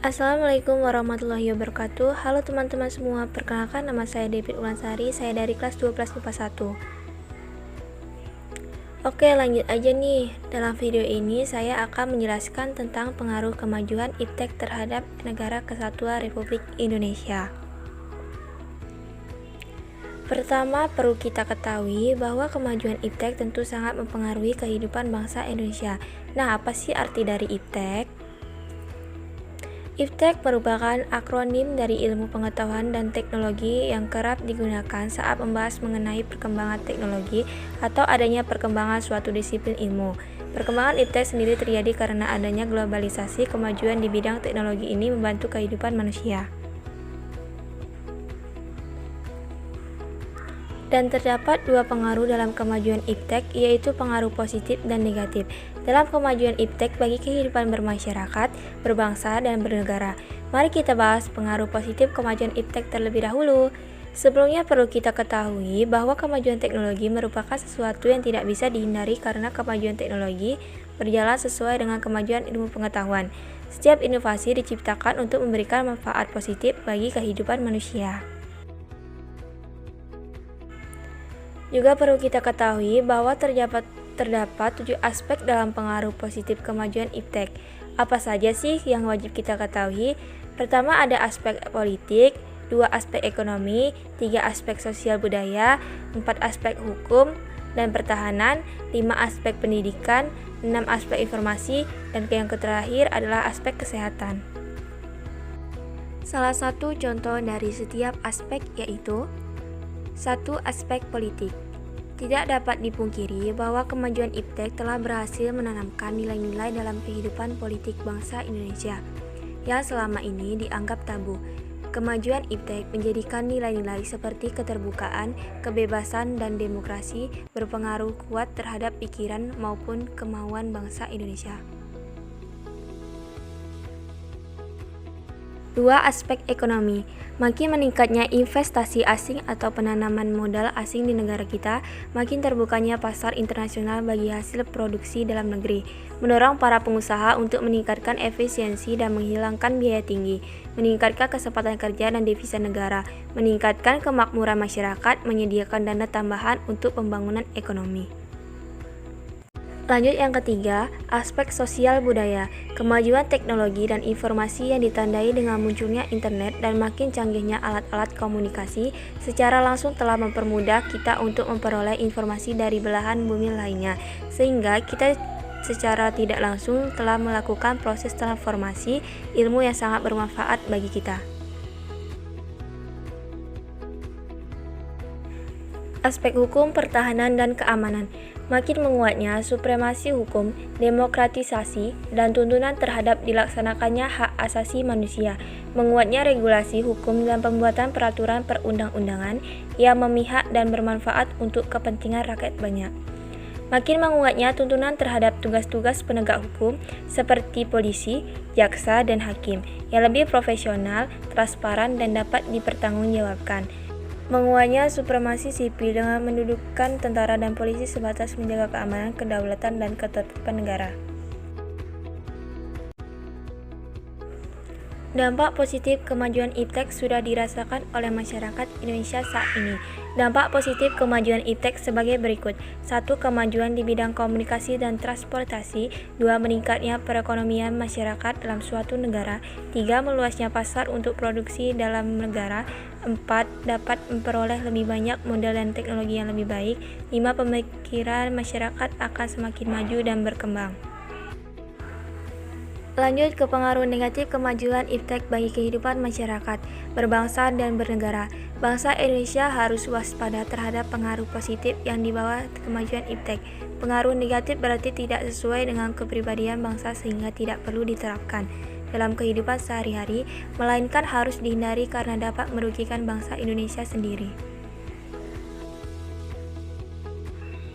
Assalamualaikum warahmatullahi wabarakatuh. Halo teman-teman semua, perkenalkan nama saya David Ulansari, saya dari kelas 12 IPA 1. Oke, lanjut aja nih. Dalam video ini saya akan menjelaskan tentang pengaruh kemajuan iptek terhadap Negara Kesatuan Republik Indonesia. Pertama, perlu kita ketahui bahwa kemajuan iptek tentu sangat mempengaruhi kehidupan bangsa Indonesia. Nah, apa sih arti dari iptek? Iptek merupakan akronim dari ilmu pengetahuan dan teknologi yang kerap digunakan saat membahas mengenai perkembangan teknologi atau adanya perkembangan suatu disiplin ilmu. Perkembangan iptek sendiri terjadi karena adanya globalisasi. Kemajuan di bidang teknologi ini membantu kehidupan manusia. Dan terdapat dua pengaruh dalam kemajuan iptek, yaitu pengaruh positif dan negatif dalam kemajuan iptek bagi kehidupan bermasyarakat, berbangsa, dan bernegara. Mari kita bahas pengaruh positif kemajuan iptek terlebih dahulu. Sebelumnya perlu kita ketahui bahwa kemajuan teknologi merupakan sesuatu yang tidak bisa dihindari karena kemajuan teknologi berjalan sesuai dengan kemajuan ilmu pengetahuan. Setiap inovasi diciptakan untuk memberikan manfaat positif bagi kehidupan manusia. Juga perlu kita ketahui bahwa terdapat 7 aspek dalam pengaruh positif kemajuan iptek. Apa saja sih yang wajib kita ketahui? Pertama, ada aspek politik, 2 aspek ekonomi, 3 aspek sosial budaya, 4 aspek hukum dan pertahanan, 5 aspek pendidikan, 6 aspek informasi, dan yang terakhir adalah aspek kesehatan. Salah satu contoh dari setiap aspek yaitu 1. Aspek politik. Tidak dapat dipungkiri bahwa kemajuan iptek telah berhasil menanamkan nilai-nilai dalam kehidupan politik bangsa Indonesia yang selama ini dianggap tabu. Kemajuan iptek menjadikan nilai-nilai seperti keterbukaan, kebebasan, dan demokrasi berpengaruh kuat terhadap pikiran maupun kemauan bangsa Indonesia. 2. Aspek ekonomi. Makin meningkatnya investasi asing atau penanaman modal asing di negara kita, makin terbukanya pasar internasional bagi hasil produksi dalam negeri, mendorong para pengusaha untuk meningkatkan efisiensi dan menghilangkan biaya tinggi, meningkatkan kesempatan kerja dan devisa negara, meningkatkan kemakmuran masyarakat, menyediakan dana tambahan untuk pembangunan ekonomi. Lanjut yang ketiga, aspek sosial budaya. Kemajuan teknologi dan informasi yang ditandai dengan munculnya internet dan makin canggihnya alat-alat komunikasi secara langsung telah mempermudah kita untuk memperoleh informasi dari belahan bumi lainnya, sehingga kita secara tidak langsung telah melakukan proses transformasi ilmu yang sangat bermanfaat bagi kita. Aspek hukum, pertahanan, dan keamanan. Makin menguatnya supremasi hukum, demokratisasi, dan tuntunan terhadap dilaksanakannya hak asasi manusia, menguatnya regulasi hukum dan pembuatan peraturan perundang-undangan yang memihak dan bermanfaat untuk kepentingan rakyat banyak. Makin menguatnya tuntunan terhadap tugas-tugas penegak hukum seperti polisi, jaksa, dan hakim yang lebih profesional, transparan, dan dapat dipertanggungjawabkan. Menguatnya supremasi sipil dengan mendudukkan tentara dan polisi sebatas menjaga keamanan, kedaulatan, dan ketertiban negara. Dampak positif kemajuan iptek sudah dirasakan oleh masyarakat Indonesia saat ini. Dampak positif kemajuan iptek sebagai berikut. 1. Kemajuan di bidang komunikasi dan transportasi. 2. Meningkatnya perekonomian masyarakat dalam suatu negara. 3. Meluasnya pasar untuk produksi dalam negara. 4. Dapat memperoleh lebih banyak modal dan teknologi yang lebih baik. 5. Pemikiran masyarakat akan semakin maju dan berkembang. Lanjut ke pengaruh negatif kemajuan iptek bagi kehidupan masyarakat, berbangsa, dan bernegara. Bangsa Indonesia harus waspada terhadap pengaruh positif yang dibawa kemajuan iptek. Pengaruh negatif berarti tidak sesuai dengan kepribadian bangsa sehingga tidak perlu diterapkan dalam kehidupan sehari-hari, melainkan harus dihindari karena dapat merugikan bangsa Indonesia sendiri.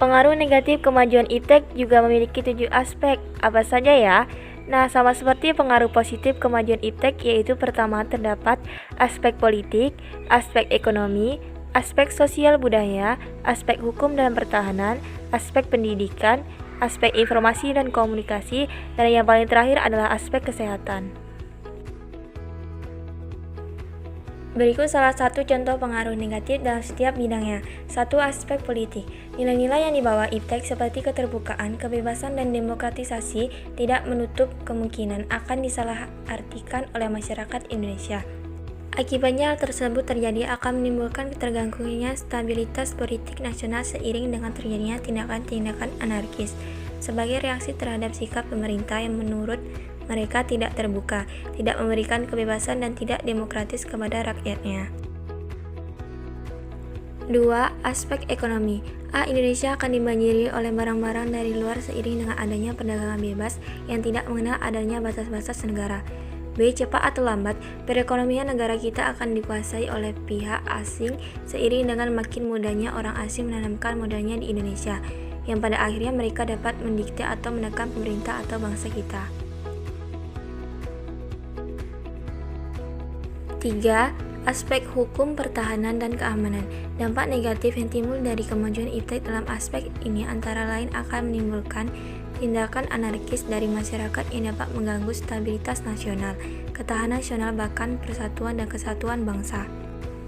Pengaruh negatif kemajuan iptek juga memiliki 7 aspek. Apa saja ya? Nah, sama seperti pengaruh positif kemajuan iptek, yaitu pertama terdapat aspek politik, aspek ekonomi, aspek sosial budaya, aspek hukum dan pertahanan, aspek pendidikan, aspek informasi dan komunikasi, dan yang paling terakhir adalah aspek kesehatan. Berikut salah satu contoh pengaruh negatif dalam setiap bidangnya. 1. Aspek politik. Nilai-nilai yang dibawa IPTEK seperti keterbukaan, kebebasan, dan demokratisasi tidak menutup kemungkinan akan disalahartikan oleh masyarakat Indonesia. Akibatnya hal tersebut terjadi akan menimbulkan terganggunya stabilitas politik nasional seiring dengan terjadinya tindakan-tindakan anarkis sebagai reaksi terhadap sikap pemerintah yang menurut mereka tidak terbuka, tidak memberikan kebebasan dan tidak demokratis kepada rakyatnya. 2. Aspek ekonomi. Indonesia akan dibanjiri oleh barang-barang dari luar seiring dengan adanya perdagangan bebas yang tidak mengenal adanya batas-batas negara. B. Cepat atau lambat, perekonomian negara kita akan dikuasai oleh pihak asing seiring dengan makin mudahnya orang asing menanamkan modalnya di Indonesia, yang pada akhirnya mereka dapat mendikte atau menekan pemerintah atau bangsa kita. 3. Aspek hukum, pertahanan, dan keamanan. Dampak negatif yang timbul dari kemajuan IPTEK dalam aspek ini antara lain akan menimbulkan tindakan anarkis dari masyarakat yang dapat mengganggu stabilitas nasional, ketahanan nasional, bahkan persatuan dan kesatuan bangsa.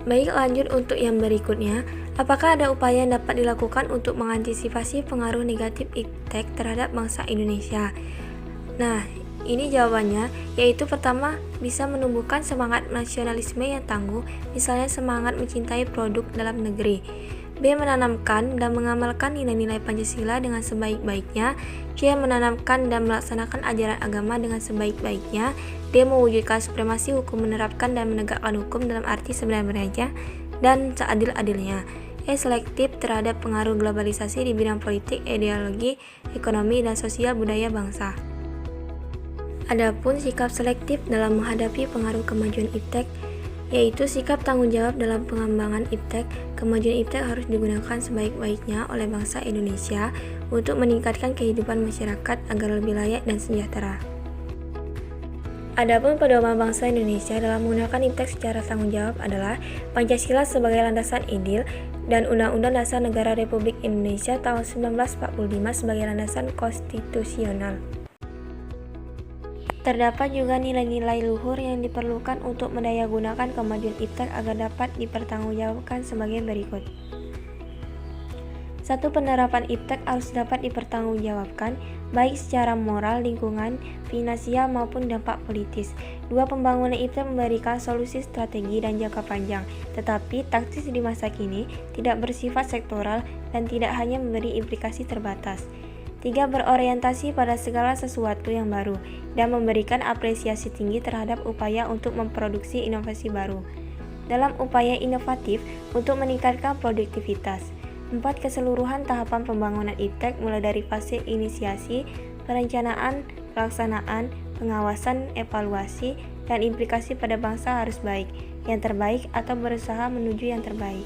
Baik, lanjut untuk yang berikutnya. Apakah ada upaya yang dapat dilakukan untuk mengantisipasi pengaruh negatif IPTEK terhadap bangsa Indonesia? Nah, ini jawabannya, yaitu pertama, bisa menumbuhkan semangat nasionalisme yang tangguh, misalnya semangat mencintai produk dalam negeri. B. Menanamkan dan mengamalkan nilai-nilai Pancasila dengan sebaik-baiknya. C. Menanamkan dan melaksanakan ajaran agama dengan sebaik-baiknya. D. Mewujudkan supremasi hukum, menerapkan dan menegakkan hukum dalam arti sebenarnya dan seadil-adilnya. E. Selektif terhadap pengaruh globalisasi di bidang politik, ideologi, ekonomi, dan sosial budaya bangsa. Adapun sikap selektif dalam menghadapi pengaruh kemajuan IPTEK, yaitu sikap tanggung jawab dalam pengembangan IPTEK. Kemajuan IPTEK harus digunakan sebaik-baiknya oleh bangsa Indonesia untuk meningkatkan kehidupan masyarakat agar lebih layak dan sejahtera. Adapun pedoman bangsa Indonesia dalam menggunakan IPTEK secara tanggung jawab adalah Pancasila sebagai landasan ideal dan Undang-Undang Dasar Negara Republik Indonesia tahun 1945 sebagai landasan konstitusional. Terdapat juga nilai-nilai luhur yang diperlukan untuk mendayagunakan kemajuan IPTEK agar dapat dipertanggungjawabkan sebagai berikut. 1. Penerapan IPTEK harus dapat dipertanggungjawabkan, baik secara moral, lingkungan, finansial, maupun dampak politis. 2. Pembangunan IPTEK memberikan solusi strategi dan jangka panjang, tetapi taktis di masa kini, tidak bersifat sektoral, dan tidak hanya memberi implikasi terbatas. 3. Berorientasi pada segala sesuatu yang baru dan memberikan apresiasi tinggi terhadap upaya untuk memproduksi inovasi baru dalam upaya inovatif untuk meningkatkan produktivitas. 4. Keseluruhan tahapan pembangunan IPTEK mulai dari fase inisiasi, perencanaan, pelaksanaan, pengawasan, evaluasi, dan implikasi pada bangsa harus baik, yang terbaik atau berusaha menuju yang terbaik.